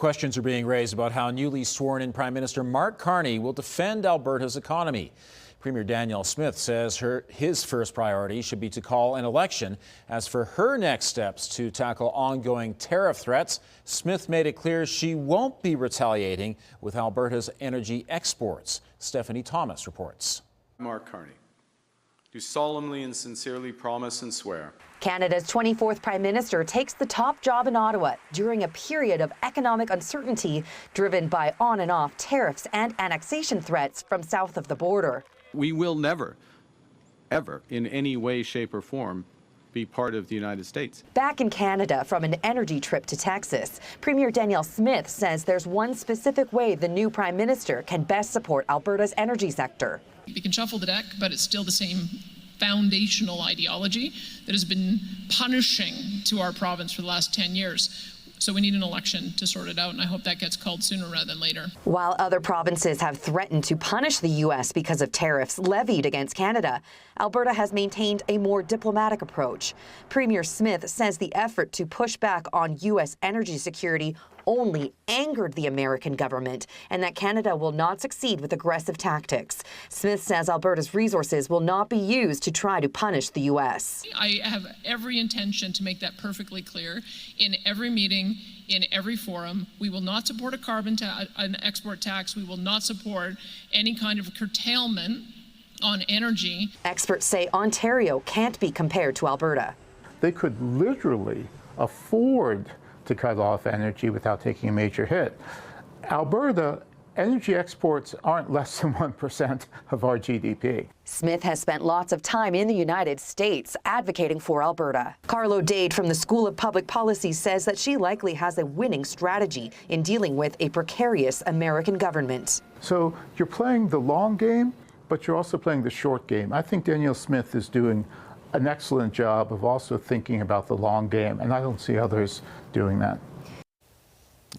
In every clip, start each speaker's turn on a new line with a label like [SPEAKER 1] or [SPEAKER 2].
[SPEAKER 1] Questions are being raised about how newly sworn-in Prime Minister Mark Carney will defend Alberta's economy. Premier Danielle Smith says his first priority should be to call an election. As for her next steps to tackle ongoing tariff threats, Smith made it clear she won't be retaliating with Alberta's energy exports. Stephanie Thomas reports.
[SPEAKER 2] Mark Carney, do solemnly and sincerely promise and swear.
[SPEAKER 3] Canada's 24th Prime Minister takes the top job in Ottawa during a period of economic uncertainty driven by on and off tariffs and annexation threats from south of the border.
[SPEAKER 2] We will never, ever, in any way, shape or form, be part of the United States.
[SPEAKER 3] Back in Canada from an energy trip to Texas, Premier Danielle Smith says there's one specific way the new Prime Minister can best support Alberta's energy sector.
[SPEAKER 4] We can shuffle the deck, but it's still the same foundational ideology that has been punishing to our province for the last 10 years. So we need an election to sort it out, and I hope that gets called sooner rather than later.
[SPEAKER 3] While other provinces have threatened to punish the U.S. because of tariffs levied against Canada, Alberta has maintained a more diplomatic approach. Premier Smith says the effort to push back on U.S. energy security only angered the American government and that Canada will not succeed with aggressive tactics. Smith says Alberta's resources will not be used to try to punish the U.S.
[SPEAKER 4] I have every intention to make that perfectly clear in every meeting, in every forum. We will not support an export tax. We will not support any kind of curtailment on energy.
[SPEAKER 3] Experts say Ontario can't be compared to Alberta.
[SPEAKER 5] They could literally afford to cut off energy without taking a major hit. Alberta, energy exports aren't less than 1% of our GDP.
[SPEAKER 3] Smith has spent lots of time in the United States advocating for Alberta. Carlo Dade from the School of Public Policy says that she likely has a winning strategy in dealing with a precarious American government.
[SPEAKER 5] So you're playing the long game, but you're also playing the short game. I think Danielle Smith is doing an excellent job of also thinking about the long game, and I don't see others doing that.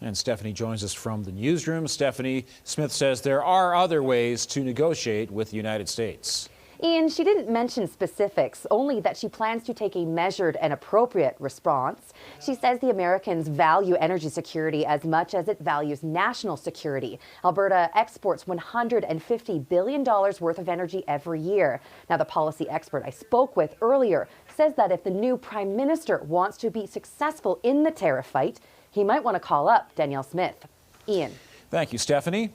[SPEAKER 1] And Stephanie joins us from the newsroom. Stephanie, Smith says there are other ways to negotiate with the United States.
[SPEAKER 6] Ian, she didn't mention specifics, only that she plans to take a measured and appropriate response. She says the Americans value energy security as much as it values national security. Alberta exports $150 billion worth of energy every year. Now, the policy expert I spoke with earlier says that if the new Prime Minister wants to be successful in the tariff fight, he might want to call up Danielle Smith. Ian.
[SPEAKER 1] Thank you, Stephanie.